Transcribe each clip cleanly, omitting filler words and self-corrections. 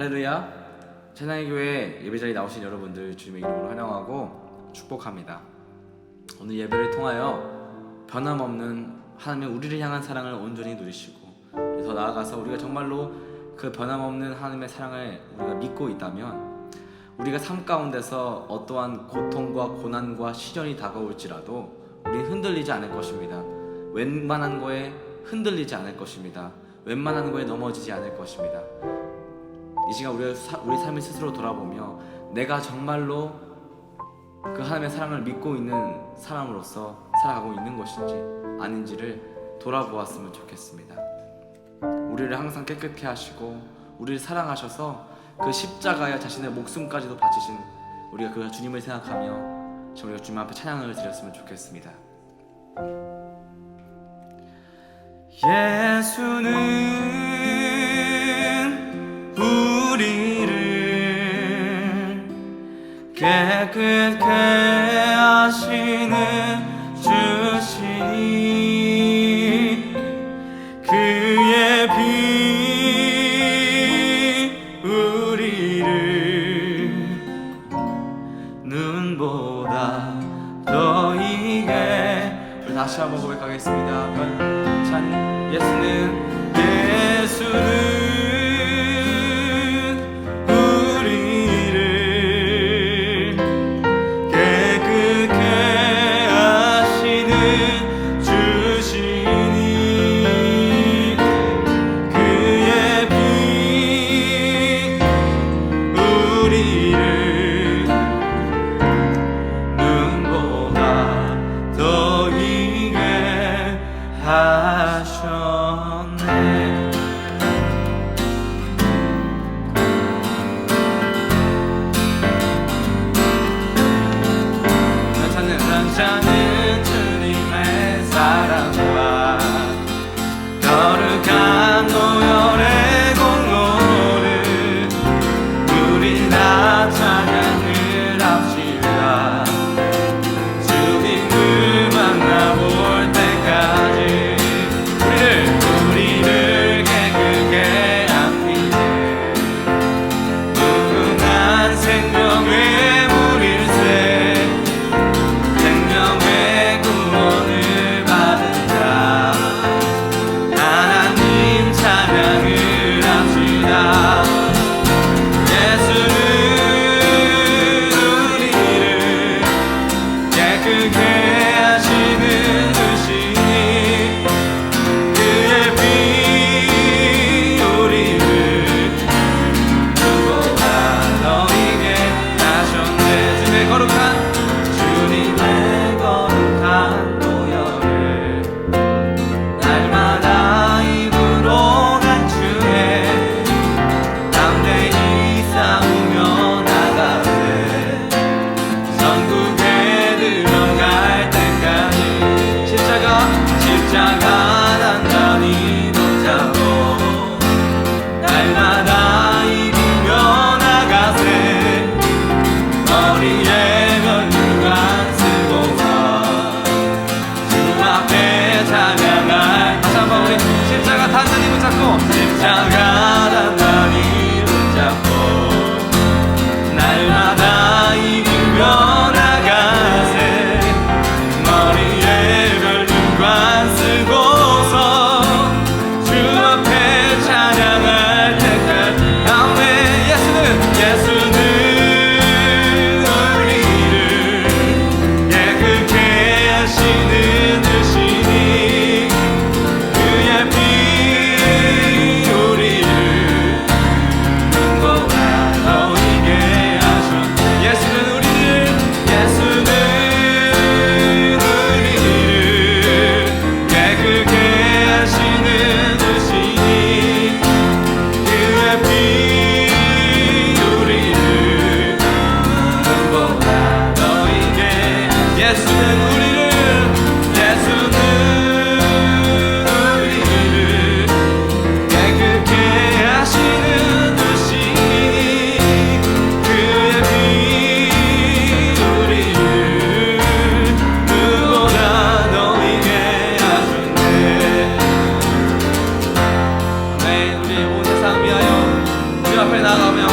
할렐루야. 찬양의 교회 예배자리에 나오신 여러분들 주님의 이름으로 환영하고 축복합니다. 오늘 예배를 통하여 변함없는 하나님의 우리를 향한 사랑을 온전히 누리시고, 더 나아가서 우리가 정말로 그 변함없는 하나님의 사랑을 우리가 믿고 있다면, 우리가 삶 가운데서 어떠한 고통과 고난과 시련이 다가올지라도 우리는 흔들리지 않을 것입니다. 웬만한 거에 흔들리지 않을 것입니다. 웬만한 거에 넘어지지 않을 것입니다. 이 시간 우리 삶을 스스로 돌아보며 내가 정말로 그 하나님의 사랑을 믿고 있는 사람으로서 살아가고 있는 것인지 아닌지를 돌아보았으면 좋겠습니다. 우리를 항상 깨끗게 하시고 우리를 사랑하셔서 그 십자가에 자신의 목숨까지도 바치신 우리가 그 주님을 생각하며 우리가 주님 앞에 찬양을 드렸으면 좋겠습니다. 예수는 우리를 깨끗게 하시는 주시니 그의 피 우리를 눈보다 더 이게. 우리 다시 한번 고백하겠습니다. 예수는 우리를 깨끗게 앞에 나아가며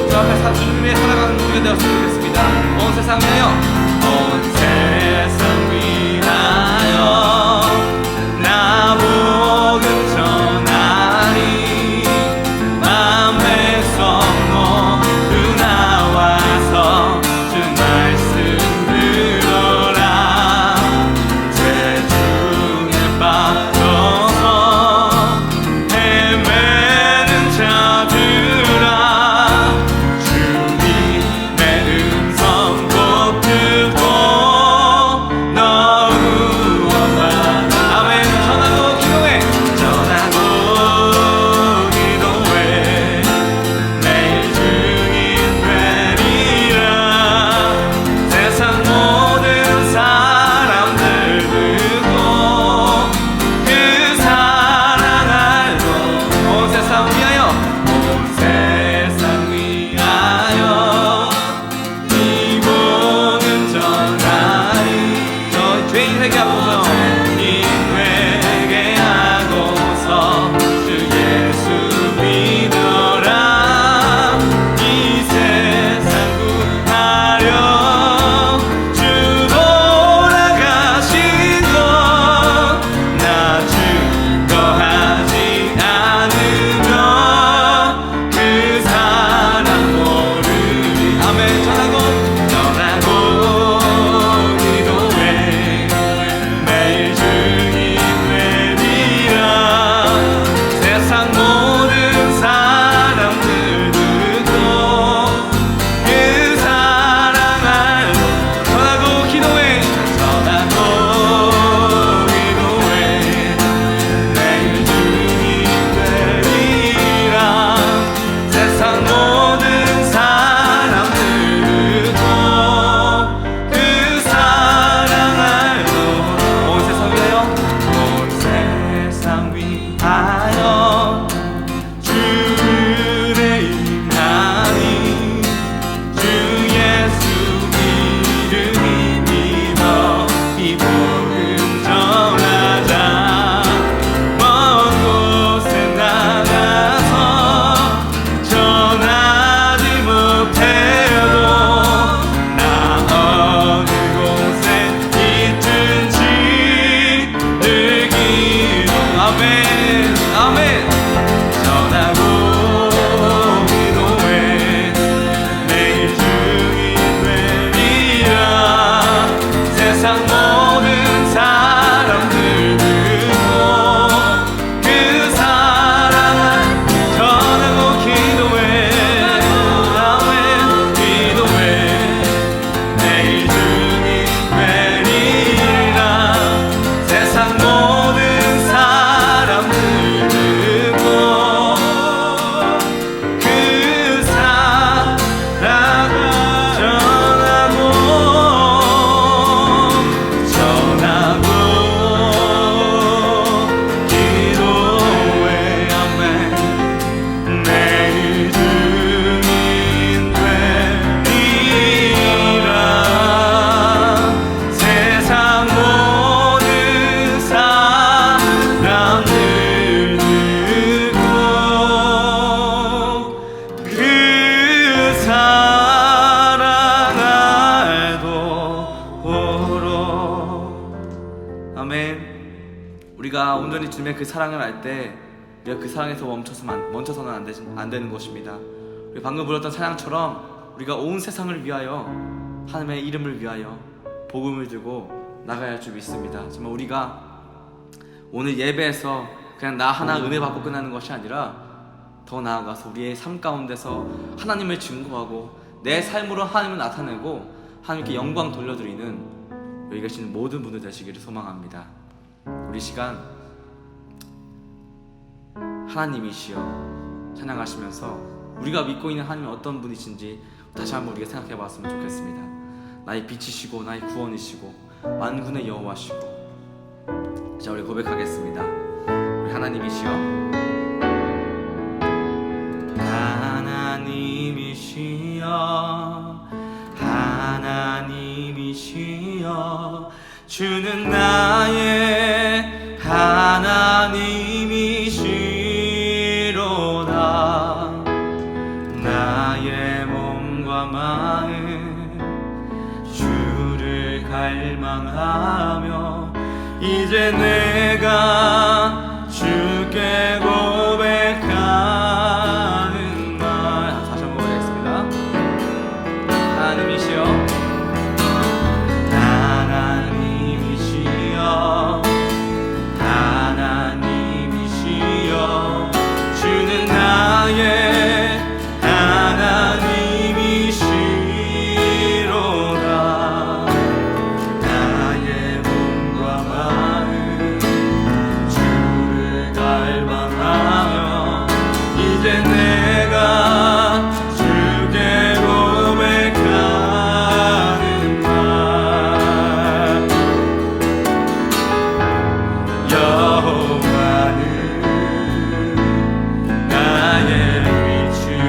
주 앞에 주님의 살아가는 우리가 되었으면 좋겠습니다. 온 세상 위하여, 온 세상 위하여 나 복음 전하리. 맘에 성 모두 나와서 주 말씀 들어라. 죄중에 빠져서 헤매는 자들아, 주님의 음성 꼭 듣고 너 구원받아. 아멘. 전하고 기도해, 전하고 기도해. 매일 증인 되리라. 세상 모든 사람들 듣고 그 사랑 알고 온 세상 위하여, 온 세상 위하여 이 복음 전하리. 저 죄인 회개하고서, 죄인 회개하고서 주 예수 믿어라. 이 세상 구하려 주 돌아가신 것 나 증거하지 않으면 그 사람 모르리. 아멘. 전하고 기도해. 매일 증인 되리라. 세상 모든 사람들 듣고 그 사랑 알고. 전하고 기도해, 전하고 기도해. 매일 증인 되리라. 세상 모든 사람들 듣고 그 사랑 알고. 온 세상 위하여, 온 세상 위하여 주를 인하니. 주 예수 이름이 믿어 이 복음 전하자. 먼 곳에 나가서 전하지 못해도 나 어느 곳에 있든지 늘 기도. 아멘. 아멘. 전하고 기도해. 매일 증인 되리라. 세상 모든 사람들 듣고 그 사랑을. 전하고 기도해. 아멘. 기도해. 매일 증인 되리라. 세상 모든 사람들 듣고 그 사랑을 전하고 기도해. 아멘. 매일 증인 되리라. 세상 모든 사람들 듣고 그 사랑 알도록. 아멘. 우리가 온전히 주님의 그 사랑을 알 때 우리가 그 사랑에서 멈춰서는 안 되는 것입니다. 우리 방금 불렀던 찬양처럼 우리가 온 세상을 위하여, 하나님의 이름을 위하여 복음을 들고 나가야 할 줄 믿습니다. 정말 우리가 오늘 예배에서 그냥 나 하나 은혜 받고 끝나는 것이 아니라 더 나아가서 우리의 삶 가운데서 하나님을 증거하고 내 삶으로 하나님을 나타내고 하나님께 영광 돌려드리는 여기 계시는 모든 분들 되시기를 소망합니다. 우리 시간 하나님이시여 찬양하시면서 우리가 믿고 있는 하나님이 어떤 분이신지 다시 한번 우리가 생각해 봤으면 좋겠습니다. 나의 빛이시고 나의 구원이시고 만군의 여호와시고. 자, 우리 고백하겠습니다. 우리 하나님이시여, 하나님이시여, 하나님이시여, 주는 나의 하나님이시로다. 나의 몸과 마음 주를 갈망하며 이제 내가 주께 고백하는 말. 다시 한번 고백하겠습니다. 하나님이시여, 하나님이시여, 하나님이시여, 주는 나의 하나님이시로다. 나의 몸과 마음 주를 갈망하며 이제 내가 주께 고백하는 말. 여호와는 나의 빛이요,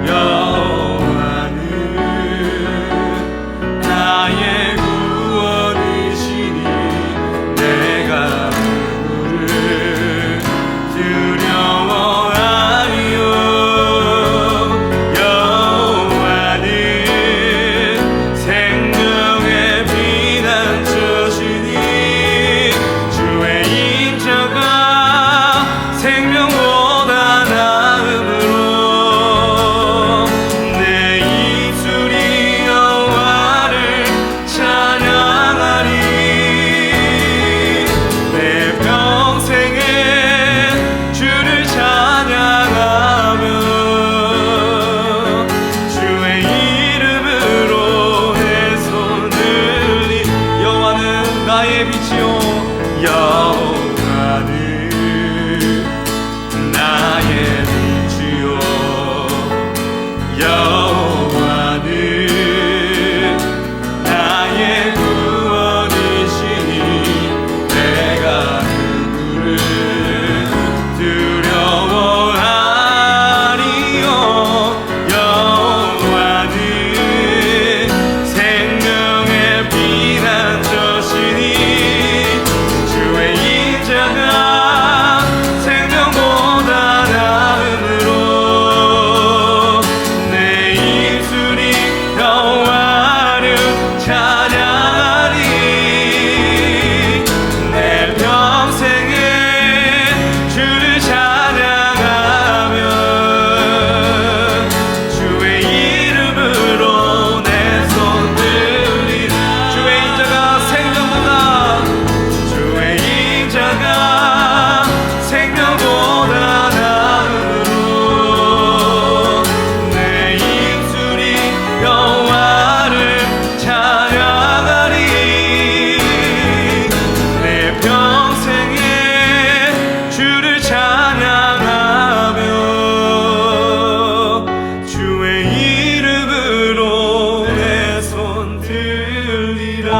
여호와는 나의 구원이시니 내가 누구를 두려워하리요. 여호와는 생명의 피난처시니 주의 인자가 생명보다 나음으로 내 입술이 여호와를 찬양하리. 내 평생에 주를 찬양하며 주의 이름으로 내 손 들리. 여호와는 나의 빛이요, 여호와는 나의 빛이요, 여호와는 나의 구원이시니 내가 누구를 두려워하리요. 여호와는 생명의 피난처시니 주의 인자가 생명보다 나음으로 내 입술이 여호와를 찬양하리. 내 평생에 주를 찬양하며 주의 이름으로 내 손 들리라. 주의 인자가 생명보다, 주의 인자가 생명보다 나음으로 내 입술이 여호와를 찬양하리. 내 평생에 주를 찬양하며 주의 이름으로 내 손 들리라.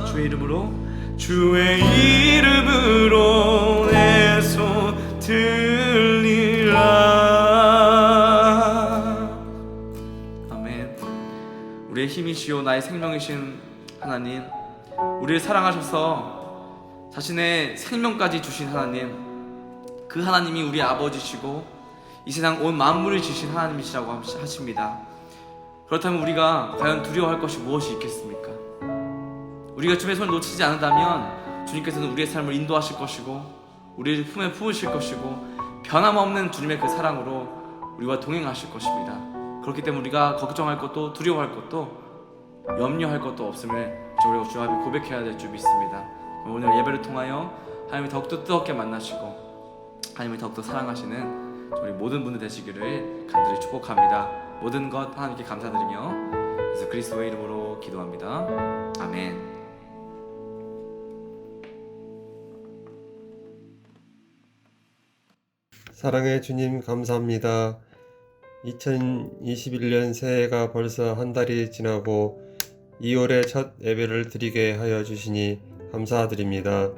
주의 이름으로, 주의 이름으로 내 손 들리라. 아멘. 우리의 힘이시요 나의 생명이신 하나님, 우리를 사랑하셔서 자신의 생명까지 주신 하나님, 그 하나님이 우리 아버지시고 이 세상 온 만물을 지신 하나님이시라고 하십니다. 그렇다면 우리가 과연 두려워할 것이 무엇이 있겠습니까? 우리가 주님의 손을 놓치지 않는다면 주님께서는 우리의 삶을 인도하실 것이고 우리를 품에 품으실 것이고 변함없는 주님의 그 사랑으로 우리와 동행하실 것입니다. 그렇기 때문에 우리가 걱정할 것도 두려워할 것도 염려할 것도 없음을 우리가 주 앞에 고백해야 될 줄 믿습니다. 오늘 예배를 통하여 하나님이 더욱더 뜨겁게 만나시고 하나님이 더욱더 사랑하시는 우리 모든 분들 되시기를 간절히 축복합니다. 모든 것 하나님께 감사드리며 예수 그리스도의 이름으로 기도합니다. 아멘. 사랑의 주님 감사합니다. 2021년 새해가 벌써 한 달이 지나고 2월의 첫 예배를 드리게 하여 주시니 감사드립니다.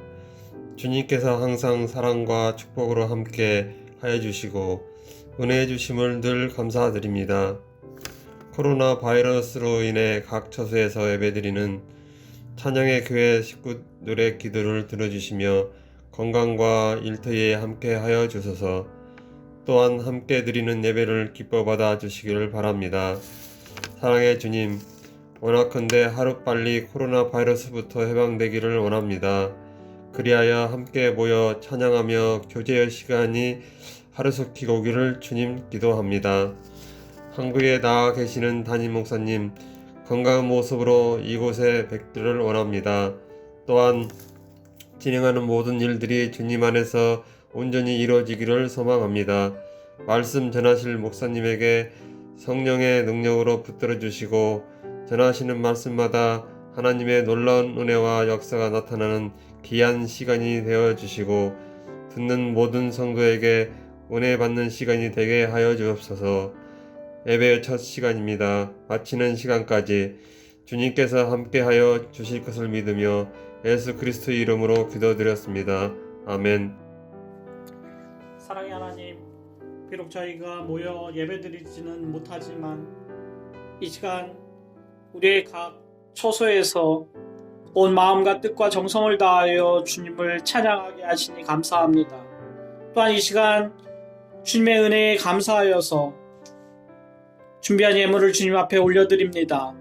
주님께서 항상 사랑과 축복으로 함께 하여 주시고 은혜해 주심을 늘 감사드립니다. 코로나 바이러스로 인해 각 처소에서 예배드리는 찬양의 교회 식구들의 기도를 들어주시며 건강과 일터에 함께 하여 주소서. 또한 함께 드리는 예배를 기뻐 받아 주시기를 바랍니다. 사랑의 주님, 원하건대 하루빨리 코로나 바이러스부터 해방되기를 원합니다. 그리하여 함께 모여 찬양하며 교제의 시간이 하루속히 오기를 주님 기도합니다. 한국에 나와 계시는 담임 목사님, 건강한 모습으로 이곳에 뵙기를 원합니다. 또한 진행하는 모든 일들이 주님 안에서 온전히 이루어지기를 소망합니다. 말씀 전하실 목사님에게 성령의 능력으로 붙들어 주시고 전하시는 말씀마다 하나님의 놀라운 은혜와 역사가 나타나는 귀한 시간이 되어 주시고 듣는 모든 성도에게 은혜 받는 시간이 되게 하여 주옵소서. 예배의 첫 시간입니다. 마치는 시간까지 주님께서 함께하여 주실 것을 믿으며 예수 그리스도의 이름으로 기도드렸습니다. 아멘. 사랑의 하나님, 비록 저희가 모여 예배드리지는 못하지만 이 시간 우리의 각 처소에서 온 마음과 뜻과 정성을 다하여 주님을 찬양하게 하시니 감사합니다. 또한 이 시간 주님의 은혜에 감사하여서 준비한 예물을 주님 앞에 올려드립니다.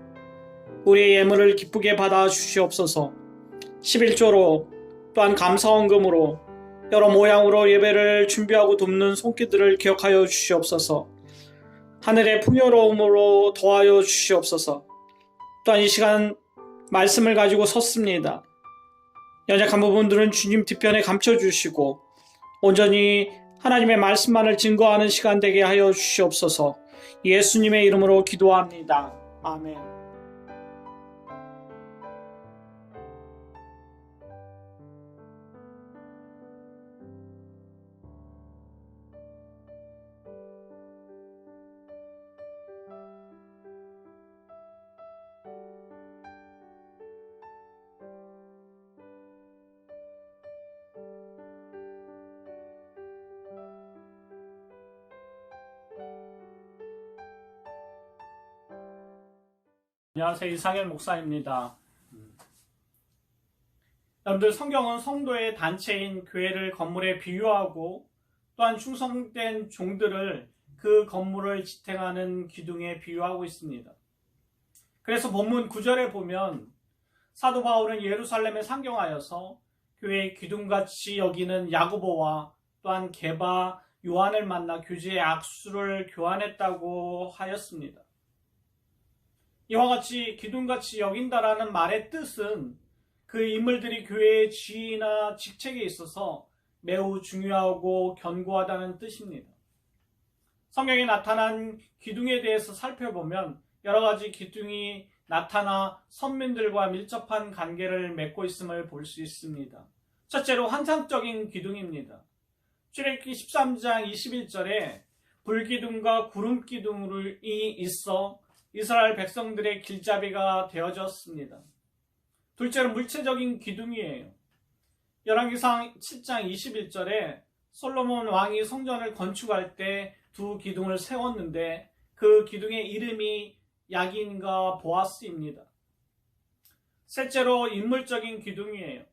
우리의 예물을 기쁘게 받아 주시옵소서. 11조로 또한 감사원금으로 여러 모양으로 예배를 준비하고 돕는 손길들을 기억하여 주시옵소서. 하늘의 풍요로움으로 도와여 주시옵소서. 또한 이 시간 말씀을 가지고 섰습니다. 연약한 부분들은 주님 뒤편에 감춰주시고 온전히 하나님의 말씀만을 증거하는 시간 되게 하여 주시옵소서. 예수님의 이름으로 기도합니다. 아멘. 안녕하세요. 이상현 목사입니다. 여러분들, 성경은 성도의 단체인 교회를 건물에 비유하고 또한 충성된 종들을 그 건물을 지탱하는 기둥에 비유하고 있습니다. 그래서 본문 9절에 보면 사도 바울은 예루살렘에 상경하여서 교회의 기둥같이 여기는 야고보와 또한 게바, 요한을 만나 교제의 악수를 교환했다고 하였습니다. 이와 같이 기둥같이 여긴다라는 말의 뜻은 그 인물들이 교회의 지위나 직책에 있어서 매우 중요하고 견고하다는 뜻입니다. 성경에 나타난 기둥에 대해서 살펴보면 여러 가지 기둥이 나타나 선민들과 밀접한 관계를 맺고 있음을 볼 수 있습니다. 첫째로 환상적인 기둥입니다. 출애굽기 13장 21절에 불기둥과 구름기둥이 있어 이스라엘 백성들의 길잡이가 되어졌습니다. 둘째로 물체적인 기둥이에요. 열왕기상 7장 21절에 솔로몬 왕이 성전을 건축할 때 두 기둥을 세웠는데 그 기둥의 이름이 야긴과 보아스입니다. 셋째로 인물적인 기둥이에요.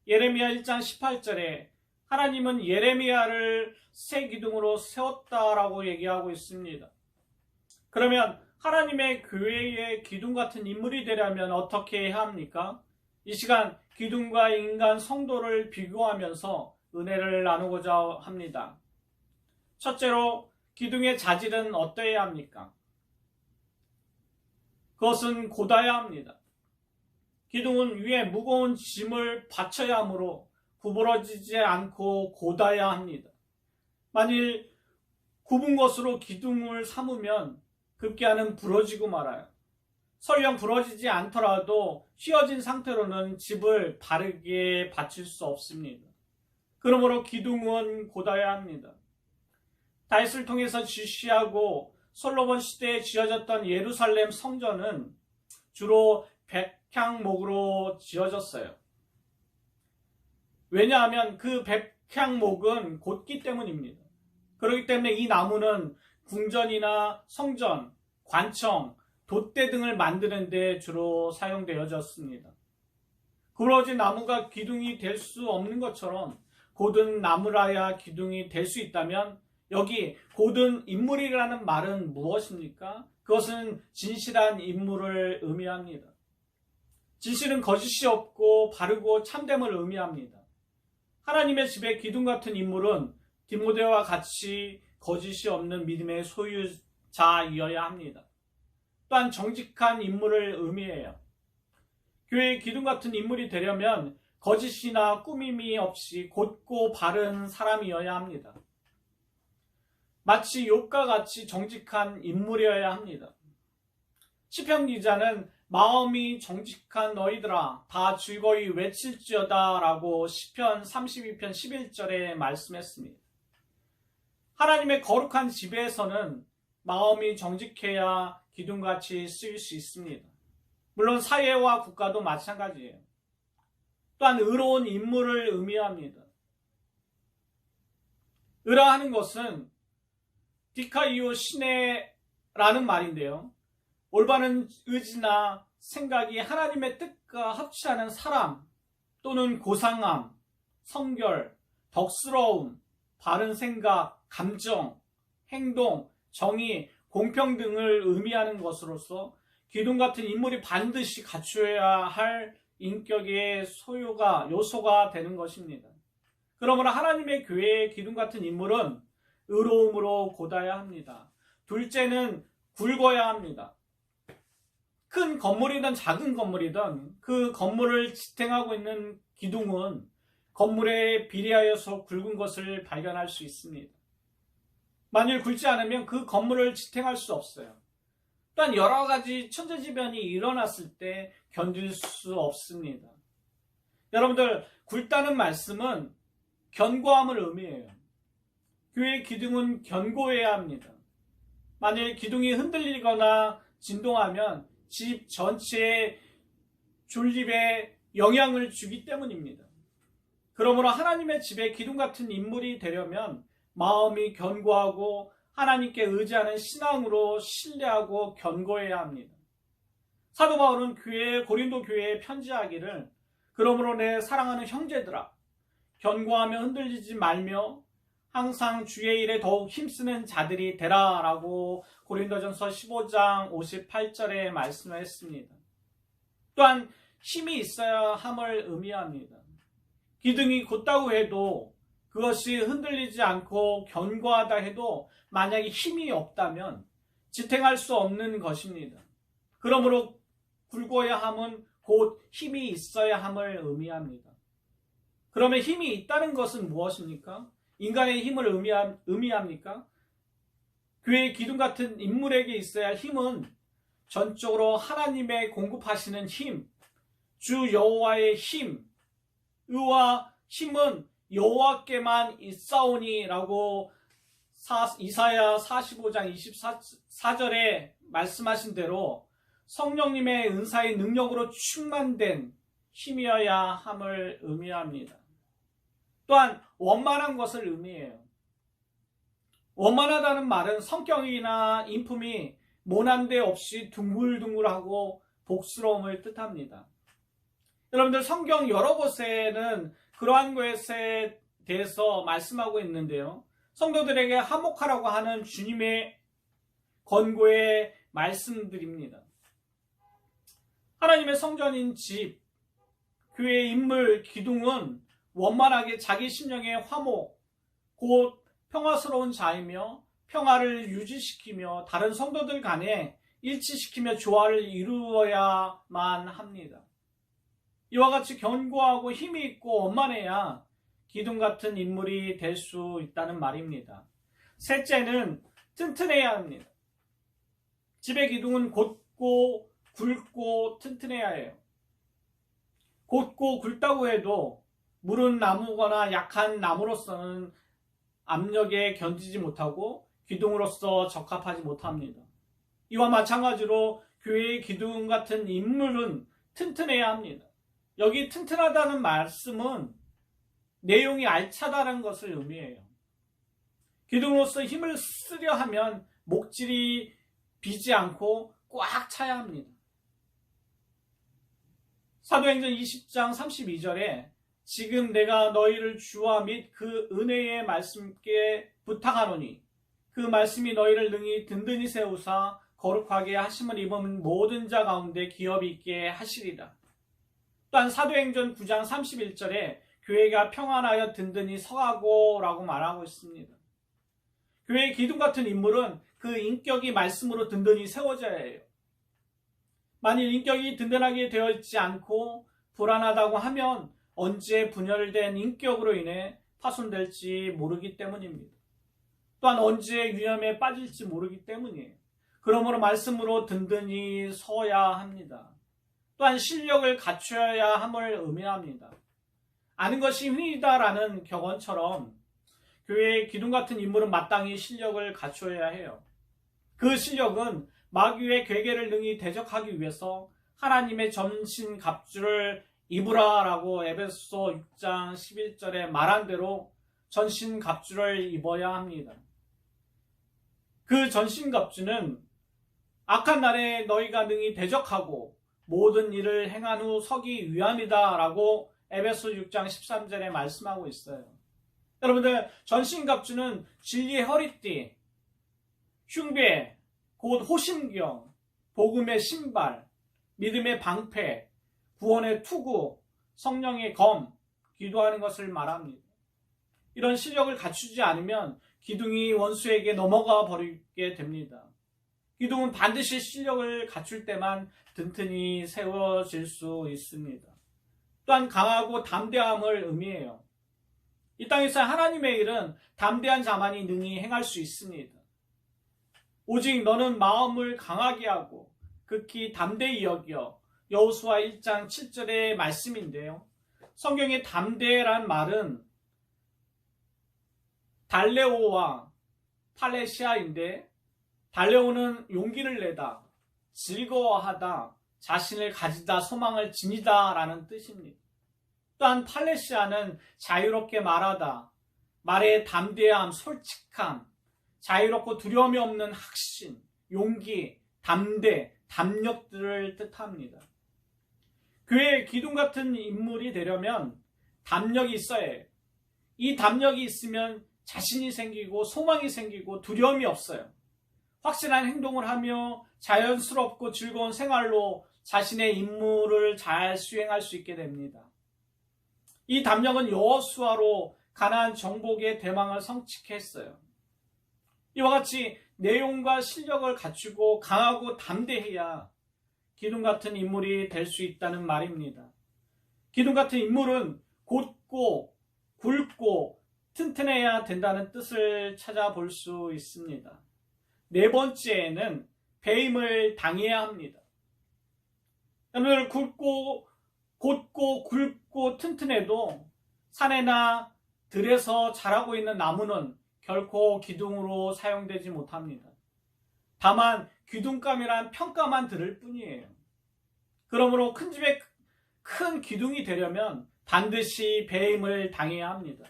예레미야 1장 18절에 하나님은 예레미야를 새 기둥으로 세웠다라고 얘기하고 있습니다. 그러면 하나님의 교회의 기둥 같은 인물이 되려면 어떻게 해야 합니까? 이 시간 기둥과 인간 성도를 비교하면서 은혜를 나누고자 합니다. 첫째로 기둥의 자질은 어떠해야 합니까? 그것은 곧아야 합니다. 기둥은 위에 무거운 짐을 받쳐야 하므로 구부러지지 않고 곧아야 합니다. 만일 굽은 것으로 기둥을 삼으면 급기야는 부러지고 말아요. 설령 부러지지 않더라도 휘어진 상태로는 집을 바르게 받칠 수 없습니다. 그러므로 기둥은 곧아야 합니다. 다윗을 통해서 지시하고 솔로몬 시대에 지어졌던 예루살렘 성전은 주로 백향목으로 지어졌어요. 왜냐하면 그 백향목은 곧기 때문입니다. 그렇기 때문에 이 나무는 궁전이나 성전, 관청, 돛대 등을 만드는 데 주로 사용되어졌습니다. 구부러진 나무가 기둥이 될 수 없는 것처럼 곧은 나무라야 기둥이 될 수 있다면 여기 고든 인물이라는 말은 무엇입니까? 그것은 진실한 인물을 의미합니다. 진실은 거짓이 없고 바르고 참됨을 의미합니다. 하나님의 집에 기둥 같은 인물은 디모데와 같이 거짓이 없는 믿음의 소유자이어야 합니다. 또한 정직한 인물을 의미해요. 교회의 기둥 같은 인물이 되려면 거짓이나 꾸밈이 없이 곧고 바른 사람이어야 합니다. 마치 욥과 같이 정직한 인물이어야 합니다. 시편 기자는 마음이 정직한 너희들아 다 즐거이 외칠지어다 라고 시편 32편 11절에 말씀했습니다. 하나님의 거룩한 집에서는 마음이 정직해야 기둥같이 쓰일 수 있습니다. 물론 사회와 국가도 마찬가지예요. 또한 의로운 인물을 의미합니다. 의라하는 것은 디카이오 시네라는 말인데요. 올바른 의지나 생각이 하나님의 뜻과 합치하는 사람 또는 고상함, 성결, 덕스러움, 바른 생각, 감정, 행동, 정의, 공평 등을 의미하는 것으로서 기둥 같은 인물이 반드시 갖추어야 할 인격의 요소가 되는 것입니다. 그러므로 하나님의 교회의 기둥 같은 인물은 의로움으로 곧아야 합니다. 둘째는 굵어야 합니다. 큰 건물이든 작은 건물이든 그 건물을 지탱하고 있는 기둥은 건물에 비례하여서 굵은 것을 발견할 수 있습니다. 만일 굵지 않으면 그 건물을 지탱할 수 없어요. 또한 여러 가지 천재지변이 일어났을 때 견딜 수 없습니다. 여러분들, 굵다는 말씀은 견고함을 의미해요. 교회의 기둥은 견고해야 합니다. 만일 기둥이 흔들리거나 진동하면 집 전체의 존립에 영향을 주기 때문입니다. 그러므로 하나님의 집에 기둥 같은 인물이 되려면 마음이 견고하고 하나님께 의지하는 신앙으로 신뢰하고 견고해야 합니다. 사도 바울은 고린도 교회에 편지하기를 그러므로 내 사랑하는 형제들아 견고하며 흔들리지 말며 항상 주의 일에 더욱 힘쓰는 자들이 되라 라고 고린도전서 15장 58절에 말씀을 했습니다. 또한 힘이 있어야 함을 의미합니다. 기둥이 곧다고 해도 그것이 흔들리지 않고 견고하다 해도 만약에 힘이 없다면 지탱할 수 없는 것입니다. 그러므로 굵어야 함은 곧 힘이 있어야 함을 의미합니다. 그러면 힘이 있다는 것은 무엇입니까? 인간의 힘을 의미합니까? 교회의 기둥 같은 인물에게 있어야 힘은 전적으로 하나님의 공급하시는 힘, 주 여호와의 힘, 의와 힘은 여호와께만 있사오니라고 이사야 45장 24절에 말씀하신 대로 성령님의 은사의 능력으로 충만된 힘이어야 함을 의미합니다. 또한 원만한 것을 의미해요. 원만하다는 말은 성격이나 인품이 모난데 없이 둥글둥글하고 복스러움을 뜻합니다. 여러분들, 성경 여러 곳에는 그러한 것에 대해서 말씀하고 있는데요. 성도들에게 화목하라고 하는 주님의 권고의 말씀들입니다. 하나님의 성전인 집, 교회의 인물, 기둥은 원만하게 자기 심령의 화목, 곧 평화스러운 자이며 평화를 유지시키며 다른 성도들 간에 일치시키며 조화를 이루어야만 합니다. 이와 같이 견고하고 힘이 있고 원만해야 기둥 같은 인물이 될 수 있다는 말입니다. 셋째는 튼튼해야 합니다. 집의 기둥은 곧고 굵고 튼튼해야 해요. 곧고 굵다고 해도 무른 나무거나 약한 나무로서는 압력에 견디지 못하고 기둥으로서 적합하지 못합니다. 이와 마찬가지로 교회의 기둥 같은 인물은 튼튼해야 합니다. 여기 튼튼하다는 말씀은 내용이 알차다는 것을 의미해요. 기둥으로서 힘을 쓰려 하면 목질이 비지 않고 꽉 차야 합니다. 사도행전 20장 32절에 지금 내가 너희를 주와 및 그 은혜의 말씀께 부탁하노니 그 말씀이 너희를 능히 든든히 세우사 거룩하게 하심을 입은 모든 자 가운데 기업이 있게 하시리라. 또한 사도행전 9장 31절에 교회가 평안하여 든든히 서가고 라고 말하고 있습니다. 교회의 기둥 같은 인물은 그 인격이 말씀으로 든든히 세워져야 해요. 만일 인격이 든든하게 되어 있지 않고 불안하다고 하면 언제 분열된 인격으로 인해 파손될지 모르기 때문입니다. 또한 언제 위험에 빠질지 모르기 때문이에요. 그러므로 말씀으로 든든히 서야 합니다. 또한 실력을 갖춰야 함을 의미합니다. 아는 것이 힘이다라는 격언처럼 교회의 기둥 같은 인물은 마땅히 실력을 갖춰야 해요. 그 실력은 마귀의 괴계를 능히 대적하기 위해서 하나님의 전신 갑주를 입으라라고 에베소 6장 11절에 말한 대로 전신 갑주를 입어야 합니다. 그 전신 갑주는 악한 날에 너희가 능히 대적하고 모든 일을 행한 후 서기 위함이다 라고 에베소 6장 13절에 말씀하고 있어요. 여러분들, 전신 갑주는 진리의 허리띠, 흉배, 곧 호심경, 복음의 신발, 믿음의 방패, 구원의 투구, 성령의 검, 기도하는 것을 말합니다. 이런 실력을 갖추지 않으면 기둥이 원수에게 넘어가 버리게 됩니다. 기둥은 반드시 실력을 갖출 때만 든든히 세워질 수 있습니다. 또한 강하고 담대함을 의미해요. 이 땅에서 하나님의 일은 담대한 자만이 능히 행할 수 있습니다. 오직 너는 마음을 강하게 하고 극히 담대히 여겨, 여호수아 1장 7절의 말씀인데요. 성경의 담대란 말은 달레오와 팔레시아인데, 달레오는 용기를 내다, 즐거워하다, 자신을 가지다, 소망을 지니다 라는 뜻입니다. 또한 팔레시아는 자유롭게 말하다, 말의 담대함, 솔직함, 자유롭고 두려움이 없는 확신, 용기, 담대, 담력들을 뜻합니다. 교회의 기둥 같은 인물이 되려면 담력이 있어야 해요. 이 담력이 있으면 자신이 생기고 소망이 생기고 두려움이 없어요. 확실한 행동을 하며 자연스럽고 즐거운 생활로 자신의 임무를 잘 수행할 수 있게 됩니다. 이 담력은 여호수아로 가나안 정복의 대망을 성취했어요. 이와 같이 내용과 실력을 갖추고 강하고 담대해야 기둥 같은 인물이 될 수 있다는 말입니다. 기둥 같은 인물은 곧고 굵고 튼튼해야 된다는 뜻을 찾아볼 수 있습니다. 네 번째는 배임을 당해야 합니다. 여러분들, 곧고 굵고 튼튼해도 산에나 들에서 자라고 있는 나무는 결코 기둥으로 사용되지 못합니다. 다만 기둥감이란 평가만 들을 뿐이에요. 그러므로 큰 집에 큰 기둥이 되려면 반드시 배임을 당해야 합니다.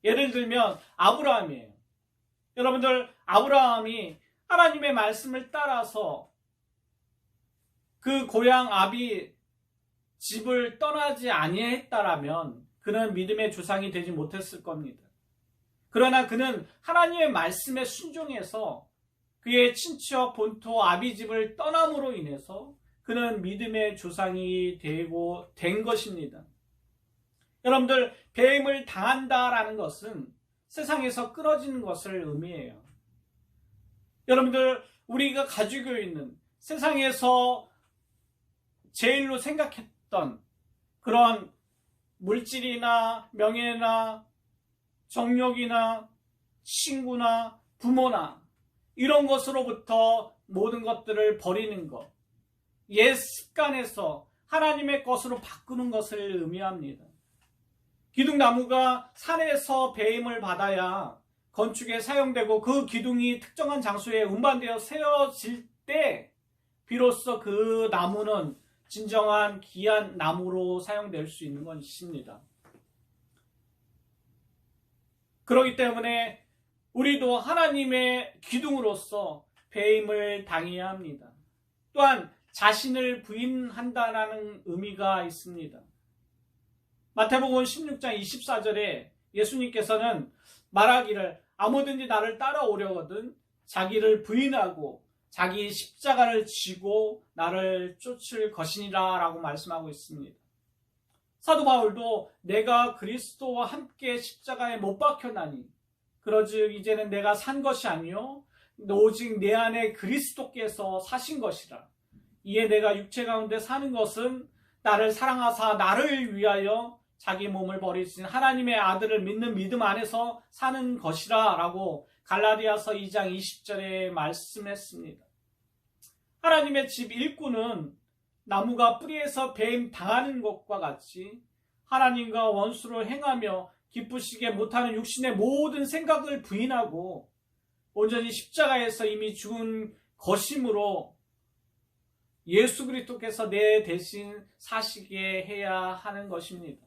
예를 들면 아브라함이에요. 여러분들, 아브라함이 하나님의 말씀을 따라서 그 고향 아비 집을 떠나지 아니했다라면 그는 믿음의 조상이 되지 못했을 겁니다. 그러나 그는 하나님의 말씀에 순종해서 그의 친척 본토 아비 집을 떠남으로 인해서 그는 믿음의 조상이 되고 된 것입니다. 여러분들, 배임을 당한다라는 것은 세상에서 끊어지는 것을 의미해요. 여러분들, 우리가 가지고 있는 세상에서 제일로 생각했던 그런 물질이나 명예나 정력이나 친구나 부모나 이런 것으로부터 모든 것들을 버리는 것, 옛 습관에서 하나님의 것으로 바꾸는 것을 의미합니다. 기둥나무가 산에서 배임을 받아야 건축에 사용되고 그 기둥이 특정한 장소에 운반되어 세워질 때 비로소 그 나무는 진정한 귀한 나무로 사용될 수 있는 것입니다. 그렇기 때문에 우리도 하나님의 기둥으로서 배임을 당해야 합니다. 또한 자신을 부인한다는 의미가 있습니다. 마태복음 16장 24절에 예수님께서는 말하기를 아무든지 나를 따라오려거든 자기를 부인하고 자기 십자가를 지고 나를 쫓을 것이니라 라고 말씀하고 있습니다. 사도 바울도 내가 그리스도와 함께 십자가에 못 박혀나니 그러즉 이제는 내가 산 것이 아니요 오직 내 안에 그리스도께서 사신 것이라. 이에 내가 육체 가운데 사는 것은 나를 사랑하사 나를 위하여 자기 몸을 버리신 하나님의 아들을 믿는 믿음 안에서 사는 것이라 라고 갈라디아서 2장 20절에 말씀했습니다. 하나님의 집 일꾼은 나무가 뿌리에서 배임 당하는 것과 같이 하나님과 원수를 행하며 기쁘시게 못하는 육신의 모든 생각을 부인하고 온전히 십자가에서 이미 죽은 것이므로 예수 그리스도께서 내 대신 사시게 해야 하는 것입니다.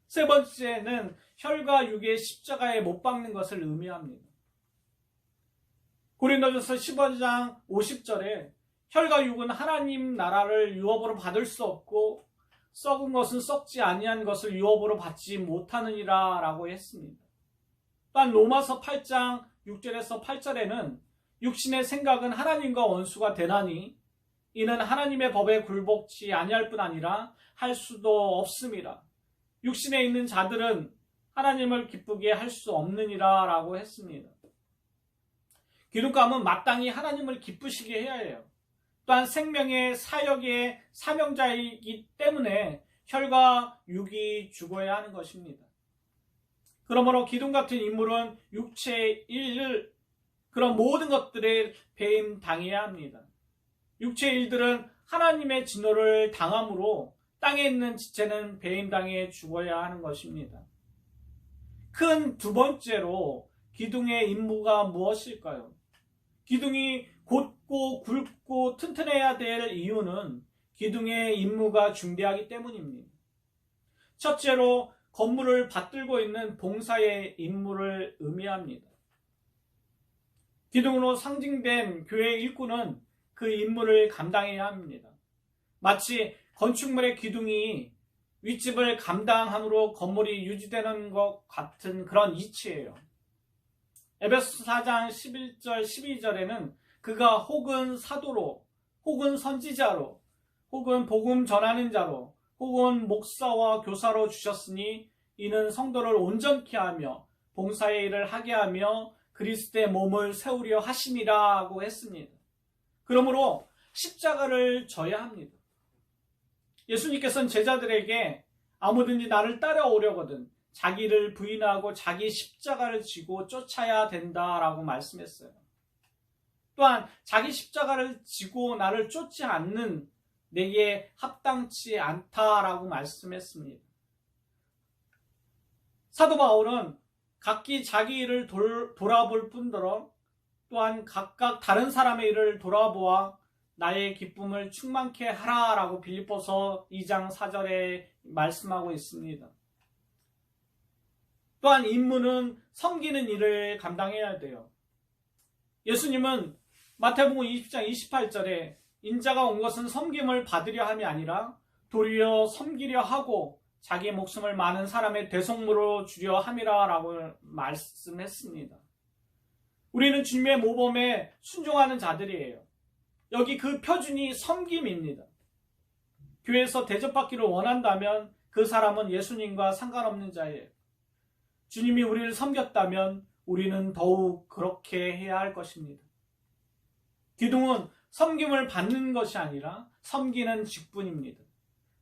세 번째는 혈과 육의 십자가에 못 박는 것을 의미합니다. 고린도전서 15장 50절에 혈과 육은 하나님 나라를 유업으로 받을 수 없고 썩은 것은 썩지 아니한 것을 유업으로 받지 못하느니라 라고 했습니다. 또한 로마서 8장 6절에서 8절에는 육신의 생각은 하나님과 원수가 되나니 이는 하나님의 법에 굴복치 아니할 뿐 아니라 할 수도 없음이라. 육신에 있는 자들은 하나님을 기쁘게 할 수 없느니라 라고 했습니다. 기독감은 마땅히 하나님을 기쁘시게 해야 해요. 또한 생명의 사역의 사명자이기 때문에 혈과 육이 죽어야 하는 것입니다. 그러므로 기둥 같은 인물은 육체의 일을 그런 모든 것들에 배임 당해야 합니다. 육체의 일들은 하나님의 진노를 당함으로 땅에 있는 지체는 배임당해 죽어야 하는 것입니다. 큰 두 번째로 기둥의 임무가 무엇일까요? 기둥이 곧고 굵고 튼튼해야 될 이유는 기둥의 임무가 중대하기 때문입니다. 첫째로 건물을 받들고 있는 봉사의 임무를 의미합니다. 기둥으로 상징된 교회의 일꾼은 그 임무를 감당해야 합니다. 마치 건축물의 기둥이 윗집을 감당함으로 건물이 유지되는 것 같은 그런 이치예요. 에베소서 4장 11절 12절에는 그가 혹은 사도로 혹은 선지자로 혹은 복음 전하는 자로 혹은 목사와 교사로 주셨으니 이는 성도를 온전케 하며 봉사의 일을 하게 하며 그리스도의 몸을 세우려 하심이라고 했습니다. 그러므로 십자가를 져야 합니다. 예수님께서는 제자들에게 아무든지 나를 따라오려거든 자기를 부인하고 자기 십자가를 지고 쫓아야 된다라고 말씀했어요. 또한 자기 십자가를 지고 나를 쫓지 않는 내게 합당치 않다라고 말씀했습니다. 사도 바울은 각기 자기 일을 돌아볼 뿐더러 또한 각각 다른 사람의 일을 돌아보아 나의 기쁨을 충만케 하라라고 빌립보서 2장 4절에 말씀하고 있습니다. 또한 임무는 섬기는 일을 감당해야 돼요. 예수님은 마태복음 20장 28절에 인자가 온 것은 섬김을 받으려 함이 아니라 도리어 섬기려 하고 자기 목숨을 많은 사람의 대속물로 주려 함이라 라고 말씀했습니다. 우리는 주님의 모범에 순종하는 자들이에요. 여기 그 표준이 섬김입니다. 교회에서 대접받기를 원한다면 그 사람은 예수님과 상관없는 자예요. 주님이 우리를 섬겼다면 우리는 더욱 그렇게 해야 할 것입니다. 기둥은 섬김을 받는 것이 아니라 섬기는 직분입니다.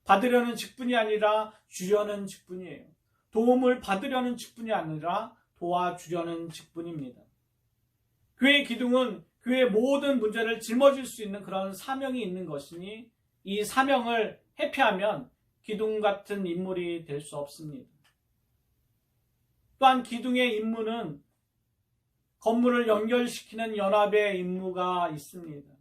받으려는 직분이 아니라 주려는 직분이에요. 도움을 받으려는 직분이 아니라 도와주려는 직분입니다. 교회의 기둥은 교회의 모든 문제를 짊어질 수 있는 그런 사명이 있는 것이니 이 사명을 회피하면 기둥 같은 인물이 될 수 없습니다. 또한 기둥의 임무는 건물을 연결시키는 연합의 임무가 있습니다.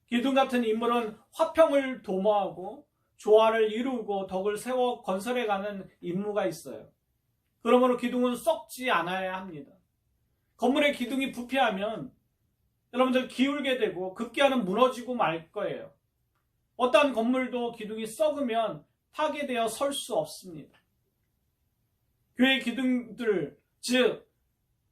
기둥 같은 인물은 화평을 도모하고 조화를 이루고 덕을 세워 건설해가는 임무가 있어요. 그러므로 기둥은 썩지 않아야 합니다. 건물의 기둥이 부패하면 여러분들 기울게 되고 급기야는 무너지고 말 거예요. 어떠한 건물도 기둥이 썩으면 파괴되어 설 수 없습니다. 교회 기둥들, 즉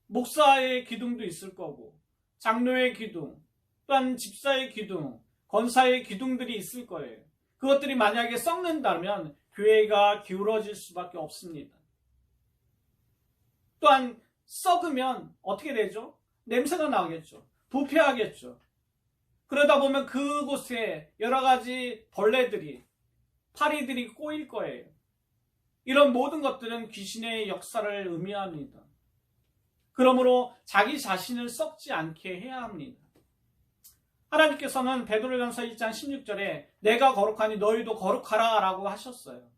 목사의 기둥도 있을 거고, 장로의 기둥, 또한 집사의 기둥, 권사의 기둥들이 있을 거예요. 그것들이 만약에 썩는다면 교회가 기울어질 수밖에 없습니다. 또한 썩으면 어떻게 되죠? 냄새가 나겠죠. 부패하겠죠. 그러다 보면 그곳에 여러 가지 벌레들이, 파리들이 꼬일 거예요. 이런 모든 것들은 귀신의 역사를 의미합니다. 그러므로 자기 자신을 썩지 않게 해야 합니다. 하나님께서는 베드로전서 1장 16절에 내가 거룩하니 너희도 거룩하라 라고 하셨어요.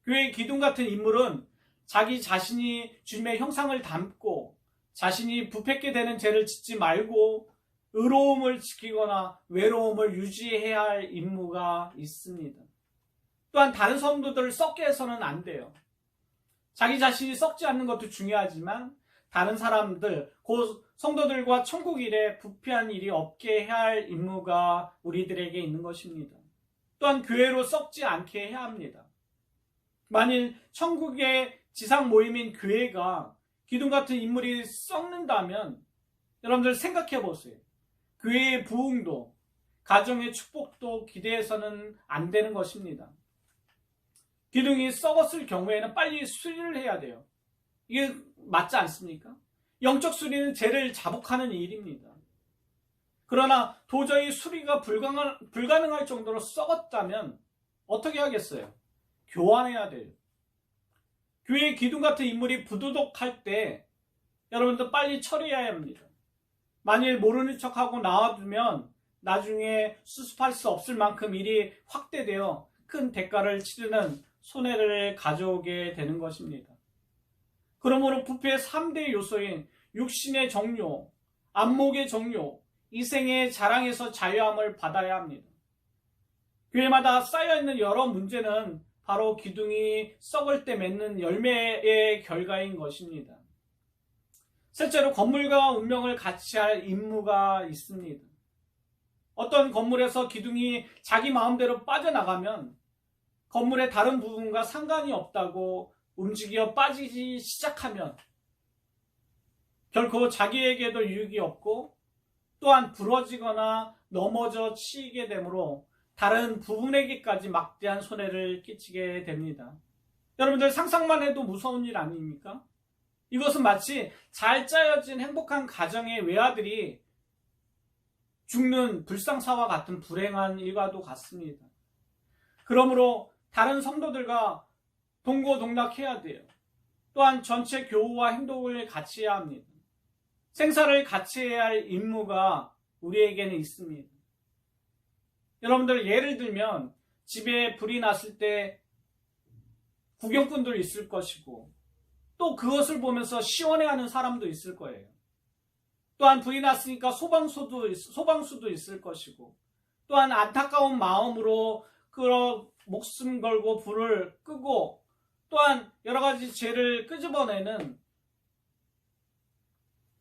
교회의 기둥 같은 인물은 자기 자신이 주님의 형상을 담고 자신이 부패케 되는 죄를 짓지 말고 의로움을 지키거나 외로움을 유지해야 할 임무가 있습니다. 또한 다른 성도들을 썩게 해서는 안 돼요. 자기 자신이 썩지 않는 것도 중요하지만 다른 사람들, 곧 성도들과 천국 일에 부패한 일이 없게 해야 할 임무가 우리들에게 있는 것입니다. 또한 교회로 썩지 않게 해야 합니다. 만일 천국의 지상 모임인 교회가 기둥 같은 인물이 썩는다면 여러분들 생각해 보세요. 교회의 부흥도 가정의 축복도 기대해서는 안 되는 것입니다. 기둥이 썩었을 경우에는 빨리 수리를 해야 돼요. 이게 맞지 않습니까? 영적 수리는 죄를 자복하는 일입니다. 그러나 도저히 수리가 불가능할 정도로 썩었다면 어떻게 하겠어요? 교환해야 돼요. 교회의 기둥 같은 인물이 부도덕할 때 여러분들 빨리 처리해야 합니다. 만일 모르는 척하고 놔두면 나중에 수습할 수 없을 만큼 일이 확대되어 큰 대가를 치르는 손해를 가져오게 되는 것입니다. 그러므로 부패의 3대 요소인 육신의 정욕, 안목의 정욕, 이생의 자랑에서 자유함을 받아야 합니다. 교회마다 쌓여있는 여러 문제는 바로 기둥이 썩을 때 맺는 열매의 결과인 것입니다. 실제로 건물과 운명을 같이 할 임무가 있습니다. 어떤 건물에서 기둥이 자기 마음대로 빠져나가면 건물의 다른 부분과 상관이 없다고 움직여 빠지기 시작하면 결코 자기에게도 유익이 없고 또한 부러지거나 넘어져 치이게 되므로 다른 부분에게까지 막대한 손해를 끼치게 됩니다. 여러분들 상상만 해도 무서운 일 아닙니까? 이것은 마치 잘 짜여진 행복한 가정의 외아들이 죽는 불상사와 같은 불행한 일과도 같습니다. 그러므로 다른 성도들과 동고동락해야 돼요. 또한 전체 교우와 행동을 같이 해야 합니다. 생사를 같이 해야 할 임무가 우리에게는 있습니다. 여러분들 예를 들면 집에 불이 났을 때 구경꾼들 있을 것이고 또 그것을 보면서 시원해하는 사람도 있을 거예요. 또한 불이 났으니까 소방수도 있을 것이고 또한 안타까운 마음으로 목숨 걸고 불을 끄고 또한 여러 가지 죄를 끄집어내는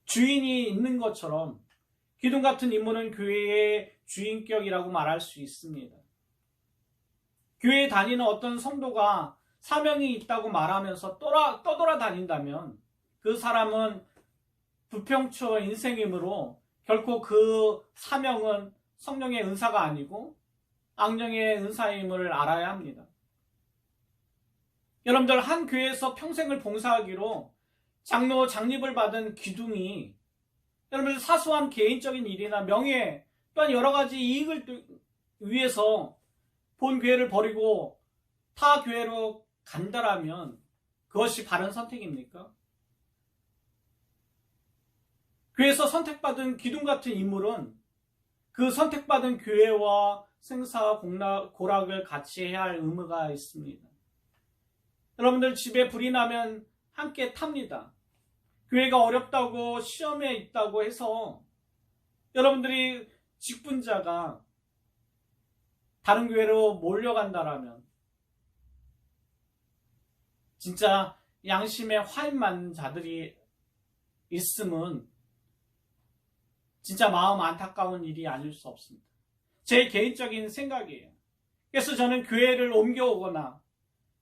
주인이 있는 것처럼 기둥 같은 인물은 교회의 주인격이라고 말할 수 있습니다. 교회에 다니는 어떤 성도가 사명이 있다고 말하면서 떠돌아 다닌다면 그 사람은 부평초 인생이므로 결코 그 사명은 성령의 은사가 아니고 악령의 은사임을 알아야 합니다. 여러분들 한 교회에서 평생을 봉사하기로 장로 장립을 받은 기둥이 여러분들 사소한 개인적인 일이나 명예 또한 여러 가지 이익을 위해서 본 교회를 버리고 타 교회로 간다라면 그것이 바른 선택입니까? 교회에서 선택받은 기둥 같은 인물은 그 선택받은 교회와 생사 고락을 같이 해야 할 의무가 있습니다. 여러분들 집에 불이 나면 함께 탑니다. 교회가 어렵다고 시험에 있다고 해서 여러분들이 직분자가 다른 교회로 몰려간다라면 진짜 양심에 화인 맞는 자들이 있으면 진짜 마음 안타까운 일이 아닐 수 없습니다. 제 개인적인 생각이에요. 그래서 저는 교회를 옮겨오거나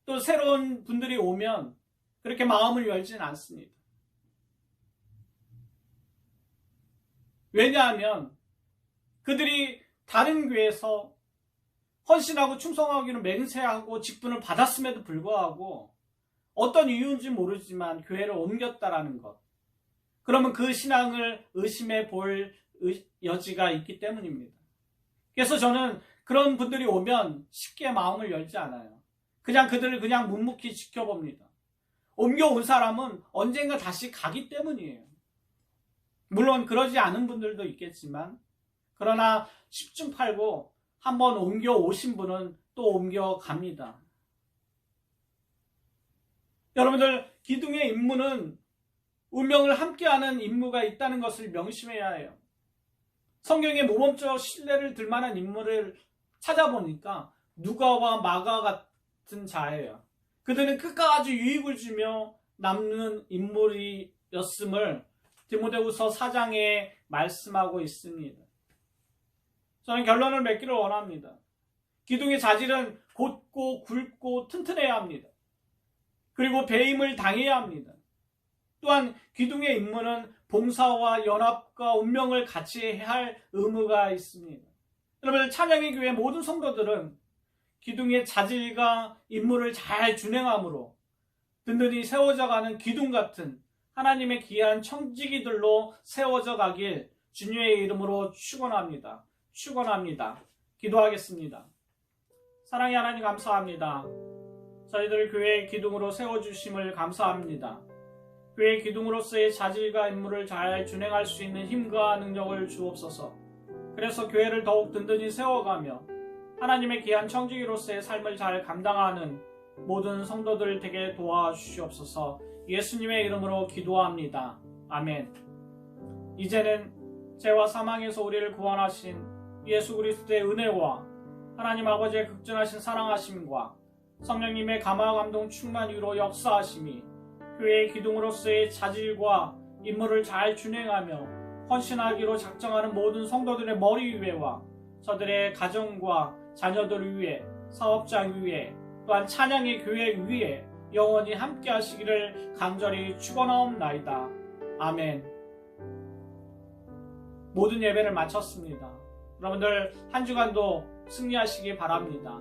또 새로운 분들이 오면 그렇게 마음을 열지는 않습니다. 왜냐하면 그들이 다른 교회에서 헌신하고 충성하기로 맹세하고 직분을 받았음에도 불구하고 어떤 이유인지 모르지만 교회를 옮겼다라는 것. 그러면 그 신앙을 의심해 볼 여지가 있기 때문입니다. 그래서 저는 그런 분들이 오면 쉽게 마음을 열지 않아요. 그냥 그들을 그냥 묵묵히 지켜봅니다. 옮겨온 사람은 언젠가 다시 가기 때문이에요. 물론 그러지 않은 분들도 있겠지만, 그러나 10중 8구 한번 옮겨오신 분은 또 옮겨갑니다. 여러분들, 기둥의 임무는 운명을 함께하는 임무가 있다는 것을 명심해야 해요. 성경에 모범적 신뢰를 들 만한 인물을 찾아보니까 누가와 마가 같은 자예요. 그들은 끝까지 유익을 주며 남는 인물이었음을 디모데후서 4장에 말씀하고 있습니다. 저는 결론을 맺기를 원합니다. 기둥의 자질은 곧고 굵고 튼튼해야 합니다. 그리고 배임을 당해야 합니다. 또한 기둥의 임무는 봉사와 연합과 운명을 같이 할 의무가 있습니다. 여러분, 찬양의 교회 모든 성도들은 기둥의 자질과 임무를 잘 준행함으로 든든히 세워져가는 기둥 같은 하나님의 귀한 청지기들로 세워져 가길 주님의 이름으로 축원합니다. 축원합니다. 기도하겠습니다. 사랑의 하나님, 감사합니다. 저희들 교회의 기둥으로 세워주심을 감사합니다. 교회의 기둥으로서의 자질과 임무를 잘 준행할 수 있는 힘과 능력을 주옵소서. 그래서 교회를 더욱 든든히 세워가며 하나님의 귀한 청지기로서의 삶을 잘 감당하는 모든 성도들 되게 도와주시옵소서. 예수님의 이름으로 기도합니다. 아멘. 이제는 죄와 사망에서 우리를 구원하신 예수 그리스도의 은혜와 하나님 아버지의 극진하신 사랑하심과 성령님의 감화 감동 충만 위로 역사하심이 교회의 기둥으로서의 자질과 임무를 잘 준행하며 헌신하기로 작정하는 모든 성도들의 머리 위에와 저들의 가정과 자녀들 위에, 사업장 위에, 또한 찬양의 교회 위에 영원히 함께 하시기를 간절히 축원하옵나이다. 아멘. 모든 예배를 마쳤습니다. 여러분들 한 주간도 승리하시기 바랍니다.